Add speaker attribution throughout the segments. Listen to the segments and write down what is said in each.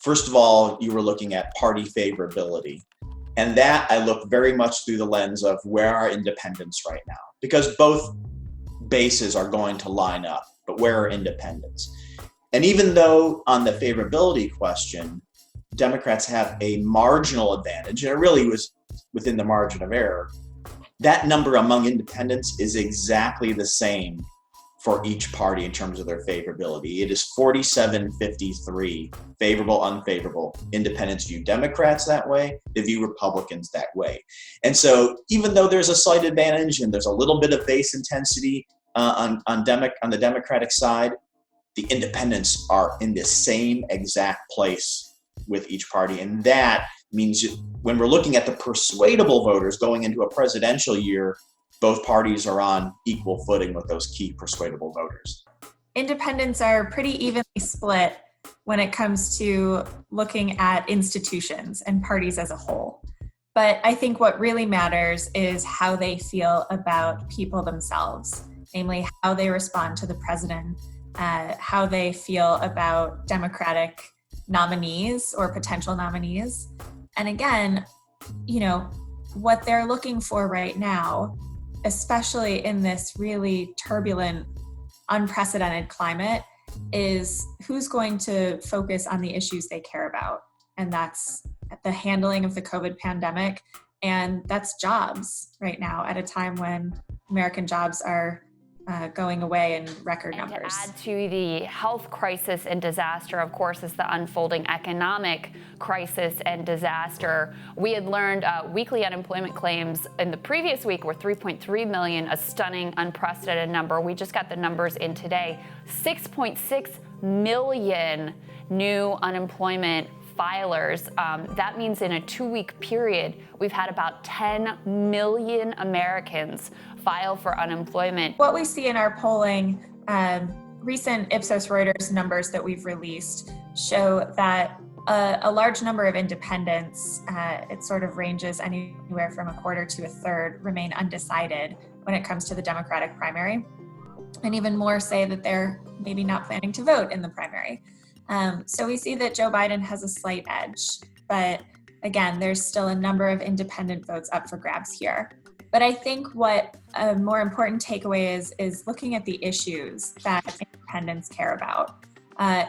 Speaker 1: first of all, you were looking at party favorability. And that I look very much through the lens of where are independents right now, because both bases are going to line up, but where are independents? And even though on the favorability question, Democrats have a marginal advantage, and it really was within the margin of error, that number among independents is exactly the same for each party in terms of their favorability. It is 47-53, favorable, unfavorable. Independents view Democrats that way, they view Republicans that way. And so even though there's a slight advantage and there's a little bit of base intensity on the Democratic side, the independents are in the same exact place with each party. And that means when we're looking at the persuadable voters going into a presidential year, both parties are on equal footing with those key persuadable voters.
Speaker 2: Independents are pretty evenly split when it comes to looking at institutions and parties as a whole. But I think what really matters is how they feel about people themselves, namely how they respond to the president, how they feel about Democratic nominees or potential nominees. And again, what they're looking for right now, especially in this really turbulent, unprecedented climate, is who's going to focus on the issues they care about. And that's the handling of the COVID pandemic. And that's jobs right now at a time when American jobs are going away in record numbers.
Speaker 3: To add to the health crisis and disaster, of course, is the unfolding economic crisis and disaster. We had learned weekly unemployment claims in the previous week were 3.3 million, a stunning, unprecedented number. We just got the numbers in today. 6.6 million new unemployment filers. That means in a 2-week period, we've had about 10 million Americans file for unemployment.
Speaker 2: What we see in our polling, recent Ipsos Reuters numbers that we've released show that a large number of independents, it sort of ranges anywhere from a quarter to a third, remain undecided when it comes to the Democratic primary. And even more say that they're maybe not planning to vote in the primary. So we see that Joe Biden has a slight edge, but again, there's still a number of independent votes up for grabs here. But I think what a more important takeaway is looking at the issues that independents care about.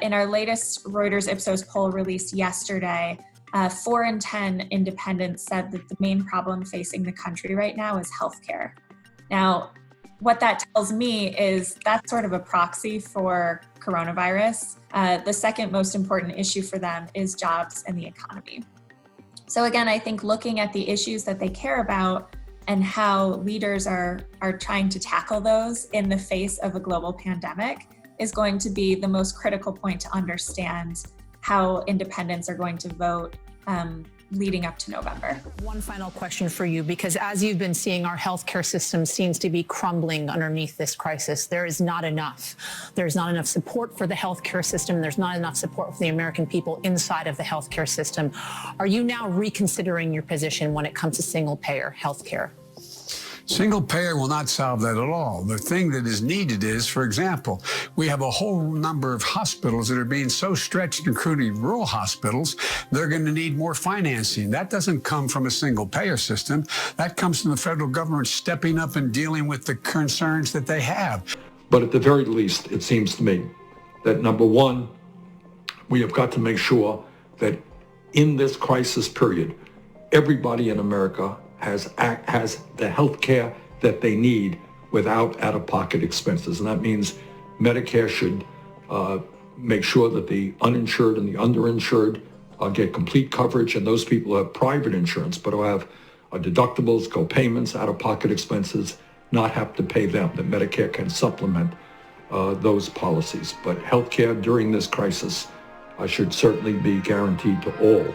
Speaker 2: In our latest Reuters Ipsos poll released yesterday, 4 in 10 independents said that the main problem facing the country right now is healthcare. Now, what that tells me is that's sort of a proxy for coronavirus. The second most important issue for them is jobs and the economy. So again, I think looking at the issues that they care about and how leaders are trying to tackle those in the face of a global pandemic is going to be the most critical point to understand how independents are going to vote leading up to November.
Speaker 4: One final question for you, because as you've been seeing, our healthcare system seems to be crumbling underneath this crisis. There is not enough. There's not enough support for the healthcare system. There's not enough support for the American people inside of the healthcare system. Are you now reconsidering your position when it comes to single-payer healthcare?
Speaker 5: Single payer will not solve that at all. The thing that is needed is, for example, we have a whole number of hospitals that are being so stretched, including rural hospitals, they're going to need more financing. That doesn't come from a single payer system. That comes from the federal government stepping up and dealing with the concerns that they have.
Speaker 6: But at the very least, it seems to me that number one, we have got to make sure that in this crisis period, everybody in America has the health care that they need without out-of-pocket expenses. And that means Medicare should make sure that the uninsured and the underinsured get complete coverage, and those people who have private insurance but who have deductibles, co-payments, out-of-pocket expenses, not have to pay them, that Medicare can supplement those policies. But health care during this crisis should certainly be guaranteed to all.